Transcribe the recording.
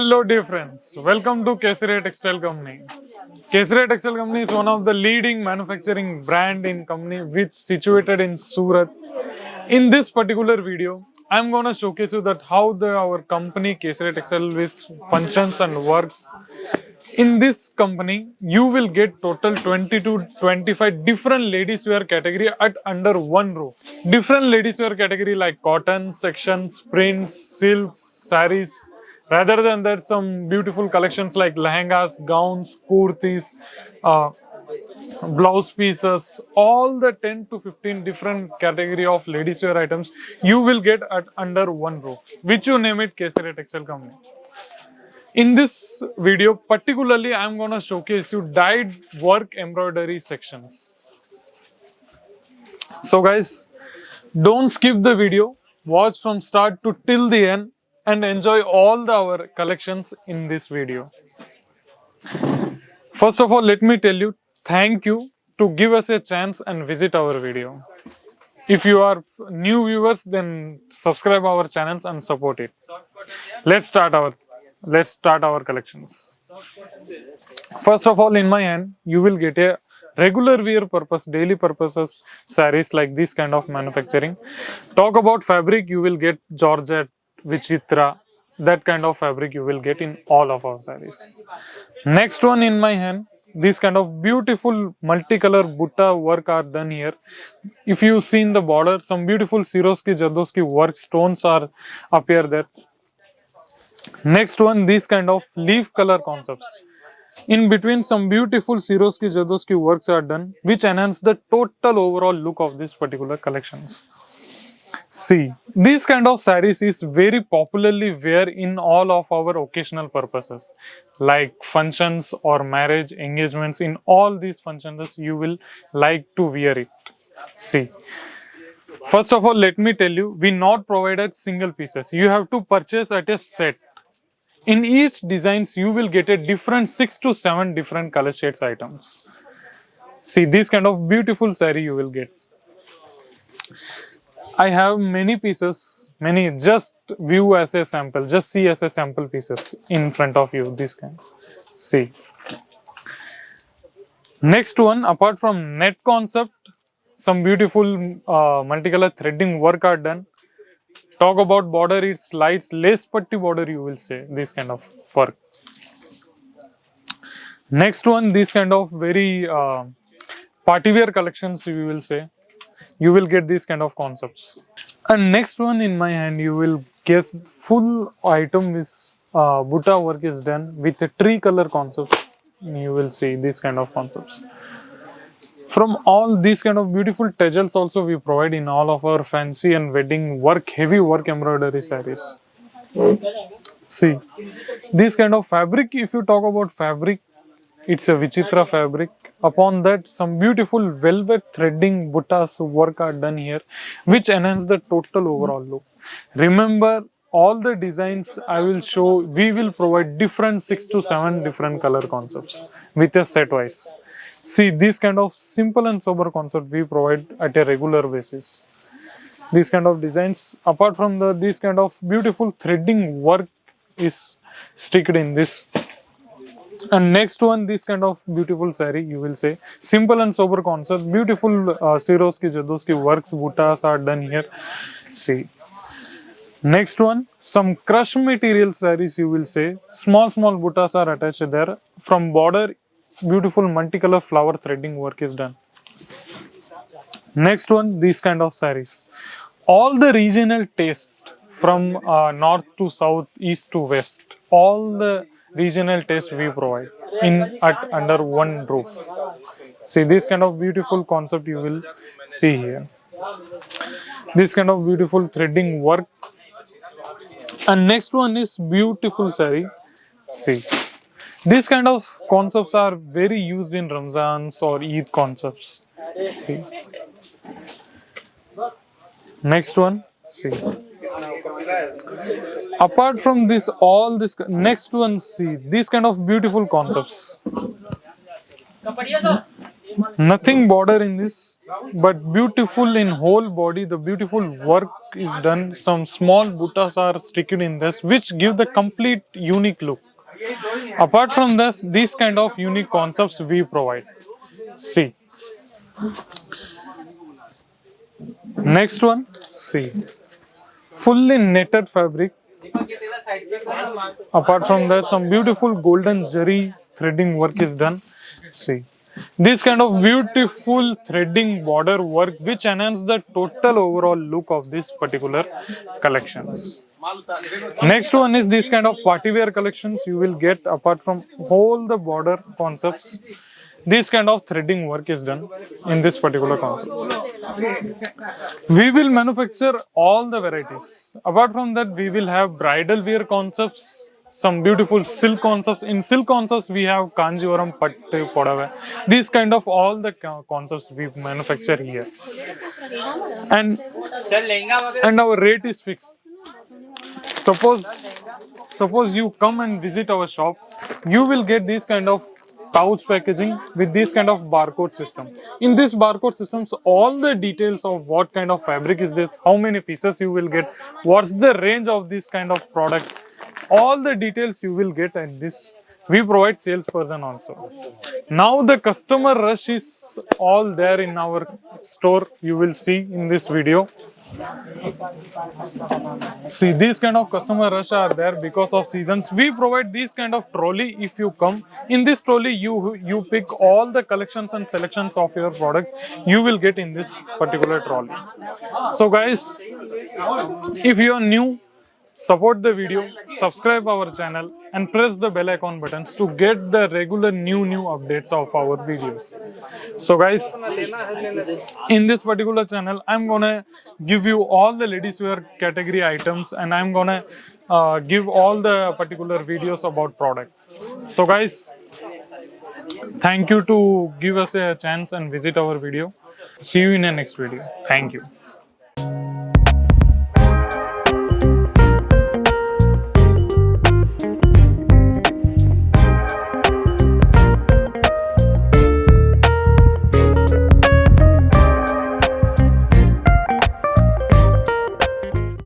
Hello dear friends, welcome to 𝐂𝐸𝐴 Textile Company. 𝐂𝐸𝐴 Textile Company is one of the leading manufacturing brand in company which situated in Surat. In this particular video, I'm gonna showcase you that how our company 𝐂𝐸𝐴 Textile is functions and works. In this company, you will get total 20 to 25 different ladies wear category at under one roof. Different ladies wear category like cotton, sections, prints, silks, sarees. Rather than that, some beautiful collections like lehengas, gowns, kurtis, uh, blouse pieces, all the 10 to 15 different category of ladies wear items you will get at under one roof, which you name it 𝐂𝐸𝐴 Textile Company. In this video, particularly, I'm gonna showcase you dyed work embroidery sections. So guys, don't skip the video, watch from start to till the end and enjoy all our collections in this video. First of all, let me tell you, thank you to give us a chance and visit our video. If you are new viewers, then subscribe our channels and support it. Let's start our collections. First of all, in my hand, you will get a regular wear purpose, daily purposes sarees like this kind of manufacturing. Talk about fabric, you will get Georgette, Vichitra, that kind of fabric you will get in all of our sarees. Next one in my hand, this kind of beautiful multicolor butta work are done here. If you see in the border, some beautiful Sarees Jardoski work stones are appear there. Next one, this kind of leaf color concepts. In between, some beautiful Sarees Jardoski works are done, which enhance the total overall look of this particular collections. See, this kind of sarees is very popularly wear in all of our occasional purposes, like functions or marriage, engagements. In all these functions, you will like to wear it. See, first of all, let me tell you, we not provided single pieces. You have to purchase at a set. In each designs, you will get a different 6 to 7 different color shades items. See, this kind of beautiful saree you will get. I have many pieces, just view as a sample, just see as a sample pieces in front of you, this kind. See. Next one, apart from net concept, some beautiful multicolor threading work are done. Talk about border, it's light lace patti border, you will say, this kind of work. Next one, this kind of very party wear collections, you will say. You will get these kind of concepts. And next one in my hand, you will guess full item is butta work is done with a tree color concepts. You will see this kind of concepts. From all these kind of beautiful tassels also we provide in all of our fancy and wedding work, heavy work embroidery sarees. See, this kind of fabric, if you talk about fabric, it's a Vichitra fabric. Upon that, some beautiful velvet threading buttas work are done here, which enhance the total overall look. Remember, all the designs I will show, we will provide different 6 to 7 different color concepts with a set wise. See, this kind of simple and sober concept we provide at a regular basis. These kind of designs, apart from this kind of beautiful threading work is sticked in this. And next one, this kind of beautiful saree, you will say, simple and sober concept, beautiful Sarees Jardoski works, buttas are done here. See. Next one, some crush material sarees, you will say, small buttas are attached there. From border, beautiful multicolor flower threading work is done. Next one, these kind of sarees. All the regional taste from north to south, east to west, all the regional taste we provide at under one roof. See, this kind of beautiful concept you will see here. This kind of beautiful threading work. And next one is beautiful saree. See, these kind of concepts are very used in Ramzans or Eid concepts. See. Next one. See. Apart from this, all this, next one, see, these kind of beautiful concepts. Nothing border in this, but beautiful in whole body. The beautiful work is done. Some small buttas are sticked in this, which give the complete unique look. Apart from this, these kind of unique concepts we provide. See, next one. See, fully netted fabric. Apart from that, some beautiful golden zari threading work is done. See, this kind of beautiful threading border work which enhance the total overall look of this particular collections. Next one is this kind of party wear collections you will get. Apart from all the border concepts, this kind of threading work is done in this particular concept. We will manufacture all the varieties. Apart from that, we will have bridal wear concepts, some beautiful silk concepts. In silk concepts, we have Kanjivaram, Pattu, Podave. These kind of all the concepts we manufacture here. And, and our rate is fixed. Suppose you come and visit our shop, you will get this kind of pouch packaging with this kind of barcode system. In this barcode systems, all the details of what kind of fabric is this, how many pieces you will get, what's the range of this kind of product, all the details you will get in this. We provide salesperson also. Now the customer rush is all there in our store. You will see in this video. See, these kind of customer rush are there because of seasons. We provide this kind of trolley. If you come in this trolley, you pick all the collections and selections of your products. You will get in this particular trolley. So, guys, if you are new, support the video, subscribe our channel, and press the bell icon buttons to get the regular new updates of our videos. So guys, in this particular channel, I'm gonna give you all the ladies wear category items, and I'm gonna give all the particular videos about product. So guys, thank you to give us a chance and visit our video. See you in the next video. Thank you.